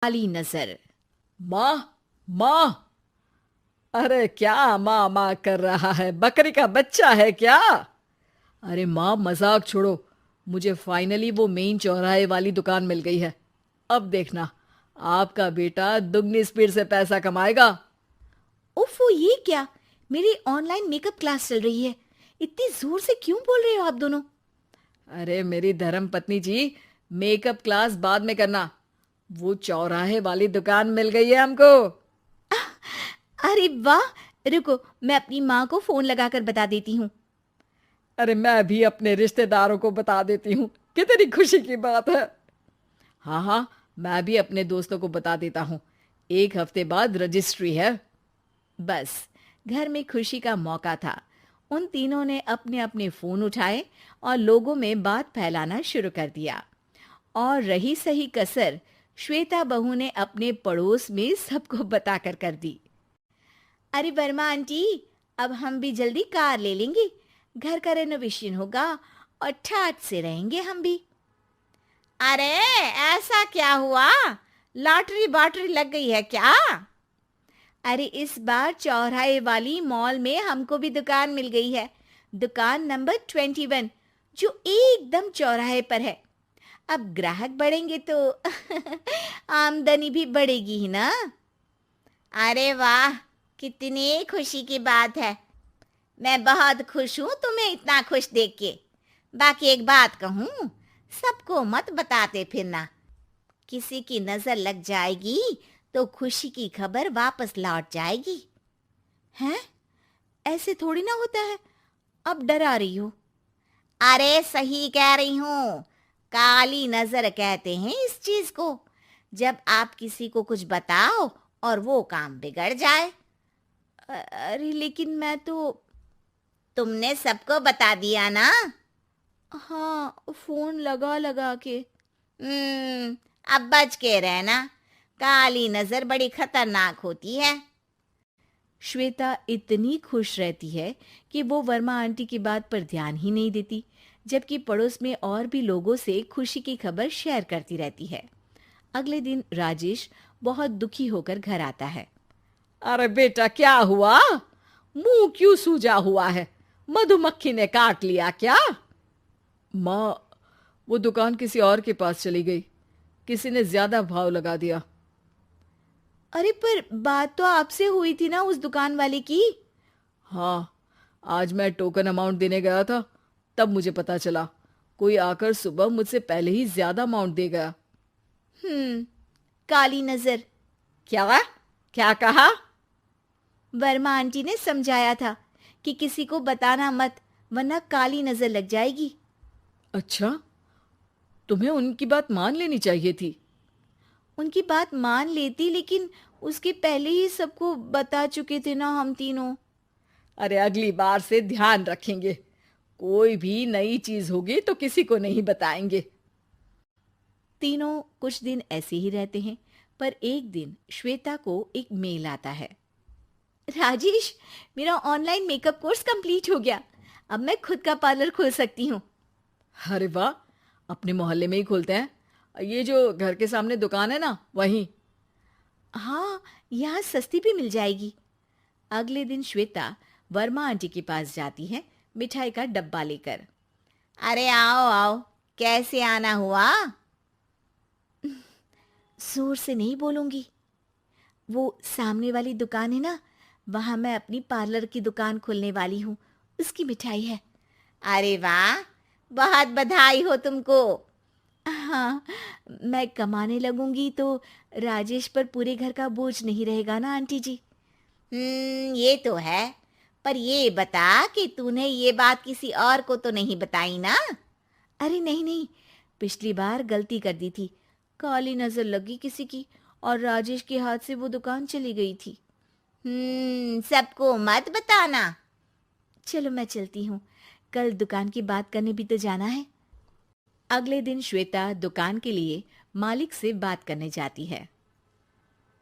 काली नजर। माँ, माँ। अरे क्या माँ माँ कर रहा है? बकरी का बच्चा है क्या? अरे माँ, मजाक छोड़ो। मुझे फाइनली वो मेन चौराहे वाली दुकान मिल गई है। अब देखना, आपका बेटा दुगनी स्पीड से पैसा कमाएगा। ओफो, ये क्या? मेरी ऑनलाइन मेकअप क्लास चल रही है। इतनी जोर से क्यों बोल रहे हो आप दोनों? अरे मेरी धर्म पत्नी जी, मेकअप क्लास बाद में करना। वो चौराहे वाली दुकान मिल गई है हमको। अरे वाह! रुको, मैं अपनी माँ को फोन लगाकर बता देती हूँ। अरे मैं भी अपने रिश्तेदारों को बता देती हूँ। कितनी खुशी की बात है। हाँ हाँ, मैं भी अपने दोस्तों को बता देता हूँ। 1 हफ्ते बाद रजिस्ट्री है। बस, घर में खुशी का मौका था। उन तीनों ने अपने अपने फोन उठाए और लोगों में बात फैलाना शुरू कर दिया। और रही सही कसर, श्वेता बहू ने अपने पड़ोस में सबको बताकर कर दी। अरे वर्मा आंटी, अब हम भी जल्दी कार ले लेंगे। घर का रेनोवेशन होगा और ठाट से रहेंगे हम भी। अरे, ऐसा क्या हुआ? लॉटरी बाटरी लग गई है क्या? अरे, इस बार चौराहे वाली मॉल में हमको भी दुकान मिल गई है। दुकान नंबर 21, जो एकदम चौराहे पर है। अब ग्राहक बढ़ेंगे तो आमदनी भी बढ़ेगी ही ना। अरे वाह, कितनी खुशी की बात है। मैं बहुत खुश हूँ तुम्हें इतना खुश देख के। बाकी एक बात कहूँ, सबको मत बताते फिरना। किसी की नजर लग जाएगी तो खुशी की खबर वापस लौट जाएगी। हैं? ऐसे थोड़ी ना होता है। अब डरा रही हो। अरे सही कह रही हूँ। काली नजर कहते हैं इस चीज को, जब आप किसी को कुछ बताओ और वो काम बिगड़ जाए। अरे लेकिन मैं तो। तुमने सबको बता दिया ना? हाँ, फोन लगा लगा के। अब बच के रहना। काली नजर बड़ी खतरनाक होती है। श्वेता इतनी खुश रहती है कि वो वर्मा आंटी की बात पर ध्यान ही नहीं देती, जबकि पड़ोस में और भी लोगों से खुशी की खबर शेयर करती रहती है। अगले दिन राजेश बहुत दुखी होकर घर आता है। अरे बेटा, क्या हुआ? मुंह क्यों सूजा हुआ है? मधुमक्खी ने काट लिया क्या? माँ, वो दुकान किसी और के पास चली गई। किसी ने ज्यादा भाव लगा दिया। अरे पर बात तो आपसे हुई थी ना उस दुकान वाले की। हाँ, आज मैं टोकन अमाउंट देने गया था, तब मुझे पता चला। कोई आकर सुबह मुझसे पहले ही ज्यादा अमाउंट दे गया। हम्म, काली नजर। क्या? क्या कहा? वर्मा आंटी ने समझाया था कि किसी को बताना मत, वरना काली नजर लग जाएगी। अच्छा, तुम्हें उनकी बात मान लेनी चाहिए थी। उनकी बात मान लेती, लेकिन उसके पहले ही सबको बता चुके थे ना हम तीनों। अरे अगली बार से ध्यान रखेंगे। कोई भी नई चीज होगी तो किसी को नहीं बताएंगे। तीनों कुछ दिन ऐसे ही रहते हैं, पर एक दिन श्वेता को एक मेल आता है। राजेश, मेरा ऑनलाइन मेकअप कोर्स कंप्लीट हो गया। अब मैं खुद का पार्लर खोल सकती हूँ। अरे वाह, अपने मोहल्ले में ही खोलते हैं। ये जो घर के सामने दुकान है ना, वहीं। हाँ, यहाँ सस्ती भी मिल जाएगी। अगले दिन श्वेता वर्मा आंटी के पास जाती है, मिठाई का डब्बा लेकर। अरे आओ आओ, कैसे आना हुआ? जोर से नहीं बोलूंगी। वो सामने वाली दुकान है ना, वहां मैं अपनी पार्लर की दुकान खोलने वाली हूँ। उसकी मिठाई है। अरे वाह, बहुत बधाई हो तुमको। हाँ, मैं कमाने लगूंगी तो राजेश पर पूरे घर का बोझ नहीं रहेगा ना आंटी जी। ये तो है। पर ये बता कि तूने ये बात किसी और को तो नहीं बताई ना? अरे नहीं नहीं, पिछली बार गलती कर दी थी। काली नजर लगी किसी की और राजेश के हाथ से वो दुकान चली गई थी। सबको मत बताना। चलो मैं चलती हूँ, कल दुकान की बात करने भी तो जाना है। अगले दिन श्वेता दुकान के लिए मालिक से बात करने जाती है।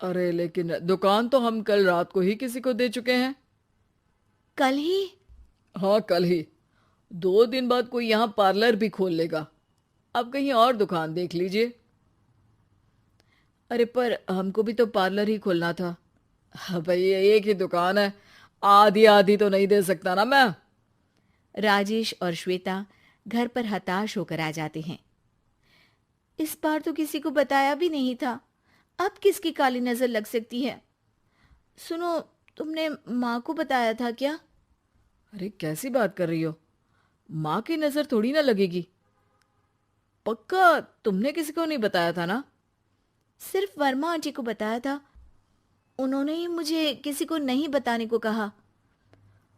अरे लेकिन दुकान तो हम कल रात को ही किसी को दे चुके हैं। कल ही? हाँ, कल ही। 2 दिन बाद कोई यहाँ पार्लर भी खोल लेगा। अब कहीं और दुकान देख लीजिए। अरे पर हमको भी तो पार्लर ही खोलना था। हाँ भाई, ये एक ही दुकान है, आधी आधी तो नहीं दे सकता ना मैं। राजेश और श्वेता घर पर हताश होकर आ जाते हैं। इस बार तो किसी को बताया भी नहीं था, अब किसकी काली नजर लग सकती है। सुनो, तुमने माँ को बताया था क्या? अरे कैसी बात कर रही हो, माँ की नजर थोड़ी ना लगेगी। पक्का तुमने किसी को नहीं बताया था ना? सिर्फ वर्मा आंटी को बताया था, उन्होंने ही मुझे किसी को नहीं बताने को कहा।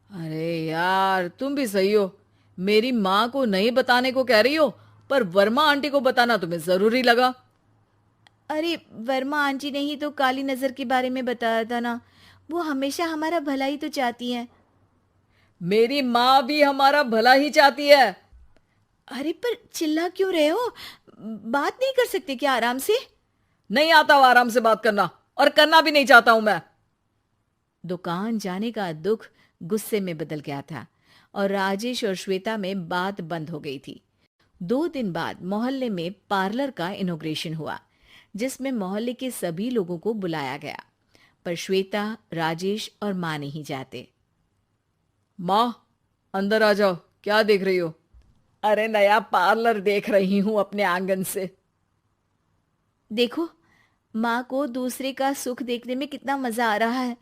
अरे यार, तुम भी सही हो, मेरी माँ को नहीं बताने को कह रही हो, पर वर्मा आंटी को बताना तुम्हें जरूरी लगा। अरे वर्मा आंटी ने ही तो काली नजर के बारे में बताया था ना, वो हमेशा हमारा भला ही तो चाहती हैं। मेरी माँ भी हमारा भला ही चाहती है। अरे पर चिल्ला क्यों रहे हो? बात नहीं कर सकते क्या आराम से? नहीं आता वो आराम से बात करना, और करना भी नहीं चाहता हूं मैं। दुकान जाने का दुख गुस्से में बदल गया था और राजेश और श्वेता में बात बंद हो गई थी। 2 दिन बाद मोहल्ले में पार्लर का इनॉग्रेशन हुआ, जिसमें मोहल्ले के सभी लोगों को बुलाया गया, पर श्वेता, राजेश और माँ नहीं जाते। माँ, अंदर आ जाओ, क्या देख रही हो? अरे नया पार्लर देख रही हूं अपने आंगन से। देखो, माँ को दूसरे का सुख देखने में कितना मजा आ रहा है,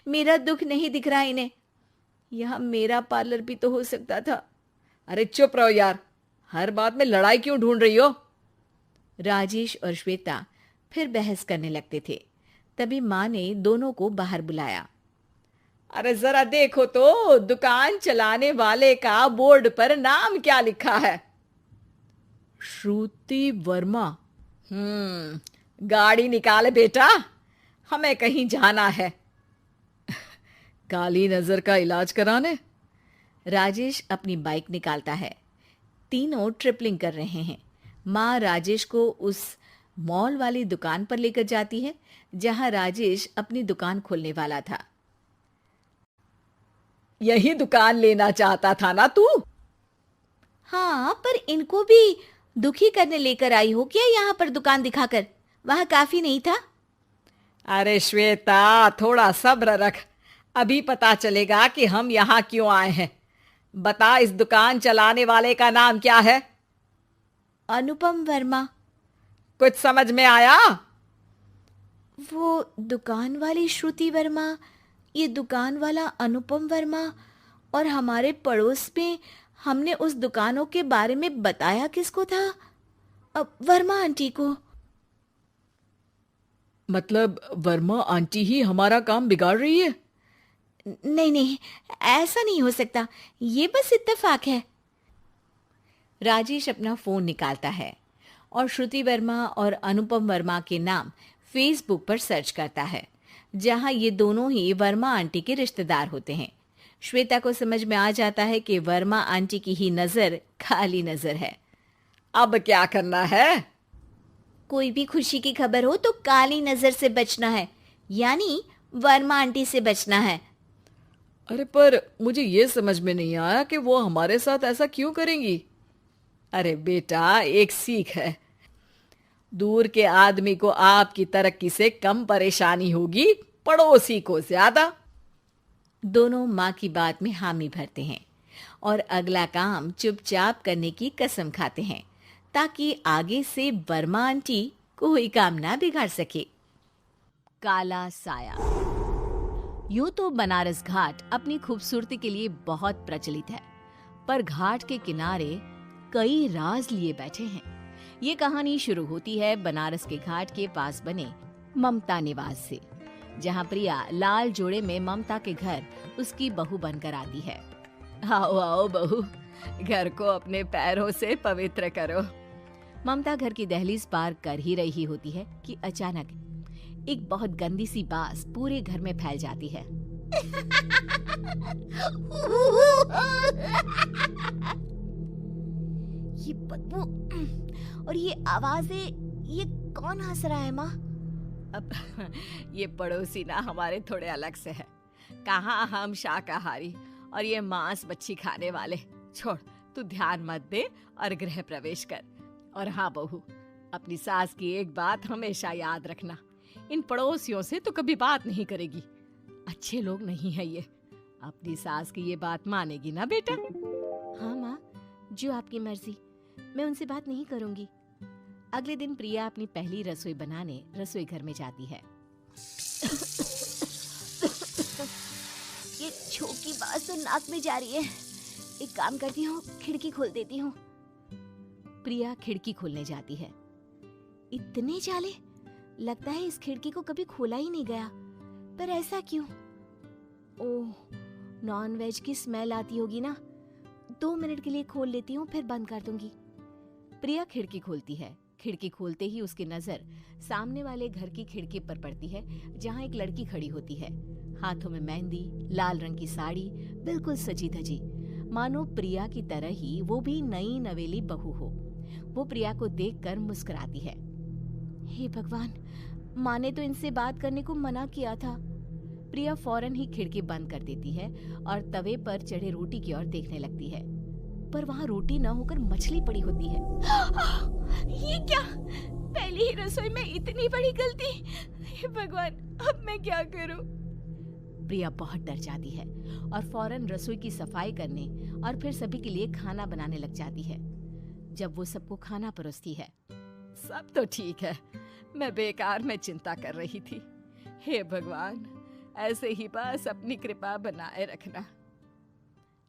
मेरा दुख नहीं दिख रहा इन्हें। यहाँ मेरा पार्लर भी तो हो सकता था। अरे चुप रहो यार, हर बात में लड़ाई क्यों ढूंढ रही हो? राजेश और श्वेता फिर बहस करने लगते थे। तभी माँ ने दोनों को बाहर बुलाया। अरे जरा देखो तो, दुकान चलाने वाले का बोर्ड पर नाम क्या लिखा है? श्रुति वर्मा। गाड़ी निकाले बेटा, हमें कहीं जाना है। काली नजर का इलाज कराने? राजेश अपनी बाइक निकालता है। तीनों ट्रिपलिंग कर रहे हैं। माँ राजेश को उस मॉल वाली दुकान पर लेकर जाती है जहां राजेश अपनी दुकान खोलने वाला था। यही दुकान लेना चाहता था ना तू? हाँ, पर इनको भी दुखी करने लेकर आई हो क्या यहाँ पर दुकान दिखाकर? वहां काफी नहीं था? अरे श्वेता, थोड़ा सब्र रख, अभी पता चलेगा कि हम यहाँ क्यों आए हैं। बता, इस दुकान चलाने वाले का नाम क्या है? अनुपम वर्मा। कुछ समझ में आया? वो दुकान वाली श्रुति वर्मा, ये दुकान वाला अनुपम वर्मा, और हमारे पड़ोस में हमने उस दुकानों के बारे में बताया किसको था? अब वर्मा आंटी को। मतलब वर्मा आंटी ही हमारा काम बिगाड़ रही है? नहीं नहीं, ऐसा नहीं हो सकता, ये बस इत्तेफाक है। राजेश अपना फोन निकालता है और श्रुति वर्मा और अनुपम वर्मा के नाम फेसबुक पर सर्च करता है, जहां ये दोनों ही वर्मा आंटी के रिश्तेदार होते हैं। श्वेता को समझ में आ जाता है कि वर्मा आंटी की ही नजर खाली नजर है। अब क्या करना है? कोई भी खुशी की खबर हो तो काली नजर से बचना है, यानी वर्मा आंटी से बचना है। अरे पर मुझे ये समझ में नहीं आया कि वो हमारे साथ ऐसा क्यों करेंगी। अरे बेटा, एक सीख है, दूर के आदमी को आपकी तरक्की से कम परेशानी होगी, पड़ोसी को ज्यादा। दोनों माँ की बात में हामी भरते हैं और अगला काम चुपचाप करने की कसम खाते हैं, ताकि आगे से वर्मा आंटी कोई काम ना बिगाड़ सके। काला साया। यूं तो बनारस घाट अपनी खूबसूरती के लिए बहुत प्रचलित है, पर घाट के किनारे कई राज लिए बैठे हैं। ये कहानी शुरू होती है बनारस के घाट के पास बने ममता निवास से, जहां प्रिया लाल जोड़े में ममता के घर उसकी बहू बनकर आती है। आओ आओ बहू, घर को अपने पैरों से पवित्र करो। ममता घर की दहलीज पार कर ही रही होती है कि अचानक एक बहुत गंदी सी बास पूरे घर में फैल जाती है। ये बदबू और ये आवाजें, ये कौन हंस रहा है माँ? अब ये पड़ोसी ना हमारे थोड़े अलग से है। कहाँ हम शाकाहारी और ये मांस मच्छी खाने वाले। छोड़, तू ध्यान मत दे और गृह प्रवेश कर। और हाँ बहू, अपनी सास की एक बात हमेशा याद रखना, इन पड़ोसियों से तो कभी बात नहीं करेगी। अच्छे लोग नहीं है ये। अपनी सास की ये बात मानेगी ना बेटा? हाँ माँ, जो आपकी मर्जी, मैं उनसे बात नहीं करूंगी। अगले दिन प्रिया अपनी पहली रसोई बनाने रसोई घर में जाती है। ये छोक की बात तो नाक में जा रही है। एक काम करती हूँ, खिड़की खोल देती हूँ। प्रिया खिड़की खोलने जाती है। इतने जाले, लगता है इस खिड़की को कभी खोला ही नहीं गया। पर ऐसा क्यों? ओह, नॉन वेज की स्मेल आती होगी ना। 2 मिनट के लिए खोल लेती हूँ, फिर बंद कर दूंगी। प्रिया खिड़की खोलती है। खिड़की खोलते ही उसकी नजर सामने वाले घर की खिड़की पर पड़ती है, जहाँ एक लड़की खड़ी होती है। हाथों में मेहंदी, लाल रंग की साड़ी, बिल्कुल सजी धजी, मानो प्रिया की तरह ही वो भी नई नवेली बहू हो। वो प्रिया को देखकर मुस्कुराती है। हे भगवान, माँ ने तो इनसे बात करने को मना किया था। प्रिया फौरन ही खिड़की बंद कर देती है और तवे पर चढ़े रोटी की ओर देखने लगती है, पर वहाँ रोटी न होकर मछली पड़ी होती है। ये क्या? पहली ही रसोई में इतनी बड़ी गलती! हे भगवान, अब मैं क्या करूं? प्रिया बहुत डर जाती है और फौरन रसोई की सफाई करने और फिर सभी के लिए खाना बनाने लग जाती है। जब वो सबको खाना परोसती है, सब तो ठीक है, मैं बेकार में चिंता कर रही थी। हे भगवान, ऐसे ही बस अपनी कृपा बनाए रखना।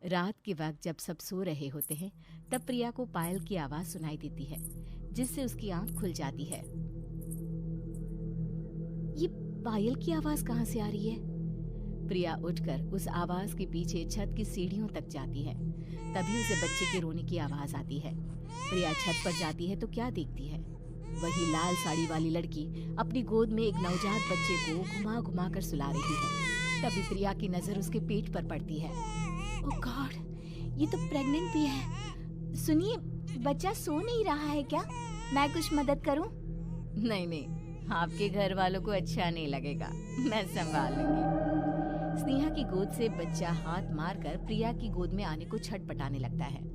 रात के वक्त जब सब सो रहे होते हैं, तब प्रिया को पायल की आवाज सुनाई देती है, जिससे उसकी आंख खुल जाती है। ये पायल की आवाज कहाँ से आ रही है? प्रिया उठकर उस आवाज के पीछे छत की सीढ़ियों तक जाती है। तभी उसे बच्चे के रोने की आवाज आती है। प्रिया छत पर जाती है तो क्या देखती है? वही लाल साड़ी वाली लड़की अपनी गोद में एक नवजात बच्चे को घुमा घुमा कर सुला रही है। तभी प्रिया की नजर उसके पेट पर पड़ती है। ओह गॉड, ये तो प्रेग्नेंट भी है। सुनिए, बच्चा सो नहीं रहा है क्या? मैं कुछ मदद करूं? नहीं नहीं, आपके घर वालों को अच्छा नहीं लगेगा, मैं संभाल लूंगी। स्नेहा की गोद से बच्चा हाथ मारकर प्रिया की गोद में आने को छटपटाने लगता है।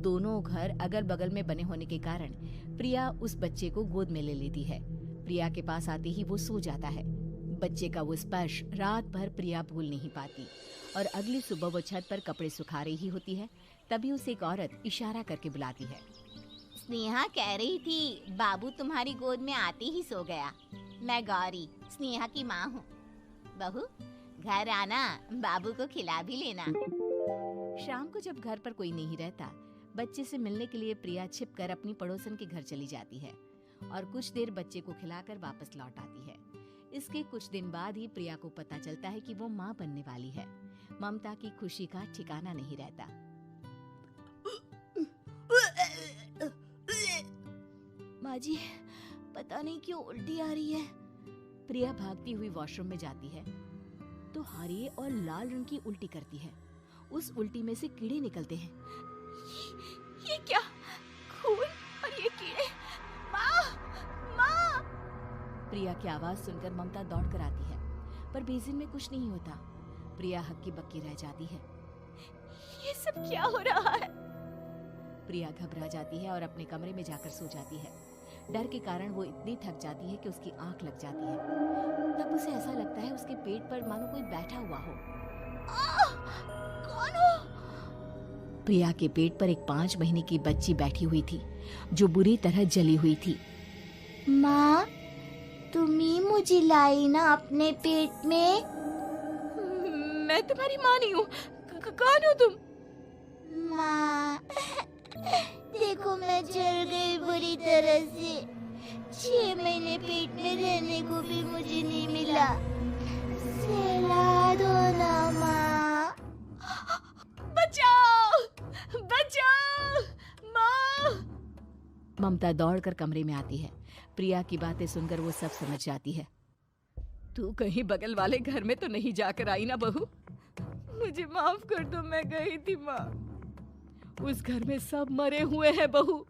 दोनों घर अगल बगल में बने होने के कारण प्रिया उस बच्चे को गोद में ले लेती है। प्रिया के पास आते ही वो सो जाता है। बच्चे का वो स्पर्श रात भर प्रिया भूल नहीं पाती और अगली सुबह वो छत पर कपड़े सुखा रही होती है। तभी उसे एक औरत इशारा करके बुलाती है। स्नेहा कह रही थी बाबू तुम्हारी गोद में आते ही सो गया। मैं गौरी, स्नेहा की माँ हूँ। बहू, घर आना, बाबू को खिला भी लेना। शाम को जब घर पर कोई नहीं रहता, बच्चे से मिलने के लिए प्रिया छिपकर अपनी पड़ोसन के घर चली जाती है और कुछ देर बच्चे को खिलाकर वापस लौट आती है। इसके कुछ दिन बाद ही प्रिया को पता चलता है कि वो माँ बनने वाली है। ममता की खुशी का ठिकाना नहीं रहता। माँ जी, पता नहीं क्यों उल्टी आ रही है। प्रिया भागती हुई वॉशरूम में जाती है तो हरे और लाल रंग की उल्टी करती है। उस उल्टी में से कीड़े निकलते हैं। ये क्या? खून और ये कीड़े! माँ! माँ! प्रिया की आवाज सुनकर ममता दौड़ कर आती है, पर बेसिन में कुछ नहीं होता। प्रिया हक्की बक्की रह जाती है। ये सब क्या हो रहा है? प्रिया घबरा जाती है और अपने कमरे में जाकर सो जाती है। डर के कारण वो इतनी थक जाती है कि उसकी आंख लग जाती है। तब उसे ऐसा लगता है उसके पेट पर मानो कोई बैठा हुआ हो। कौन हो? प्रिया के पेट पर एक 5 महीने की बच्ची बैठी हुई थी, जो बुरी तरह जली हुई थी। माँ, तुम ही मुझे लाई ना अपने पेट में? मैं तुम्हारी माँ नहीं हूँ। कौन हो तुम? माँ, देखो मैं जल गई बुरी तरह से। 6 महीने पेट में रहने को भी मुझे नहीं मिला। सहला दो ना माँ। बचाओ! बचाओ! माँ! ममता दौड़कर कमरे में आती है। प्रिया की बातें सुनकर वो सब समझ जाती है। तू कहीं बगल वाले घर में तो नहीं जाकर आई ना बहू? मुझे माफ कर दो, मैं गई थी माँ। उस घर में सब मरे हुए हैं बहू।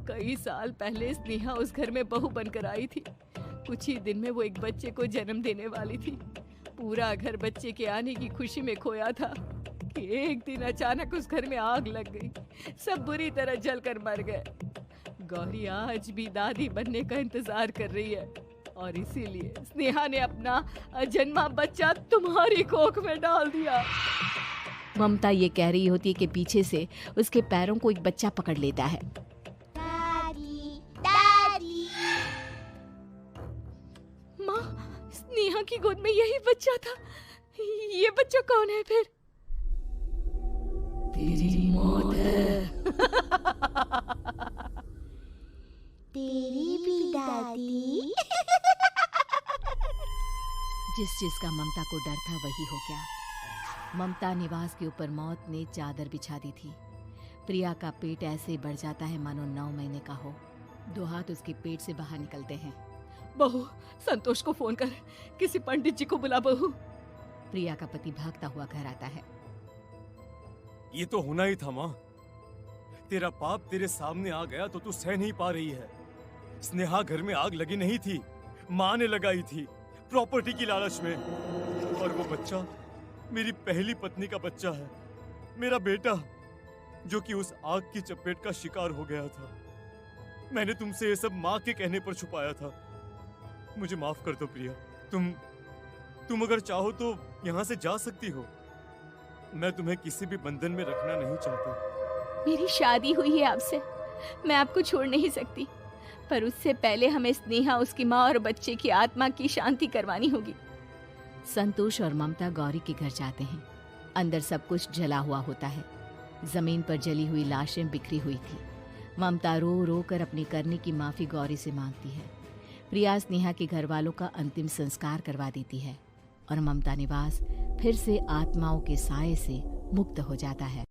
कई साल पहले स्नेहा उस घर में बहू बनकर आई थी। कुछ ही दिन में वो एक बच्चे को जन्म देने वाली थी। पूरा घर बच्चे के आने की खुशी में खोया था कि एक दिन अचानक उस घर में आग लग गई। सब बुरी तरह जलकर मर गए। गौरी आज भी दादी बनने का इंतजार कर रही है और इसीलिए स्नेहा ने अपना अजन्मा बच्चा तुम्हारी कोख में डाल दिया। ममता ये कह रही होती है कि पीछे से उसके पैरों को एक बच्चा पकड़ लेता है। दादी दादी। माँ, स्नेहा की गोद में यही बच्चा था। ये बच्चा कौन है फिर? तेरी मौत है। तेरी भी दादी। जिस चीज का ममता को डर था वही हो गया। ममता निवास के ऊपर मौत ने चादर बिछा दी थी। प्रिया का पेट ऐसे बढ़ जाता है मानो 9 महीने का हो। 2 हाथ उसके पेट से बाहर निकलते हैं। बहू, संतोष को फोन कर, किसी पंडित जी को बुला बहू। प्रिया का पति भागता हुआ घर आता है। ये तो होना ही था माँ। तेरा पाप तेरे सामने आ गया तो तू सह नहीं पा रही है। स्नेहा घर में आग लगी नहीं थी, माँ ने लगाई थी, प्रॉपर्टी की लालच में। और वो बच्चा मेरी पहली पत्नी का बच्चा है, मेरा बेटा, जो कि उस आग की चपेट का शिकार हो गया था। मैंने तुमसे ये सब माँ के कहने पर छुपाया था। मुझे माफ कर दो प्रिया। तुम अगर चाहो तो यहाँ से जा सकती हो। मैं तुम्हें किसी भी बंधन में रखना नहीं चाहता। मेरी शादी हुई है आपसे, मैं आपको छोड़ नहीं सकती, पर उससे पहले हमें स्नेहा, उसकी माँ और बच्चे की आत्मा की शांति करवानी होगी। संतोष और ममता गौरी के घर जाते हैं। अंदर सब कुछ जला हुआ होता है। जमीन पर जली हुई लाशें बिखरी हुई थी। ममता रो रो कर अपनी करने की माफी गौरी से मांगती है। प्रिया स्नेहा के घर वालों का अंतिम संस्कार करवा देती है और ममता निवास फिर से आत्माओं के साए से मुक्त हो जाता है।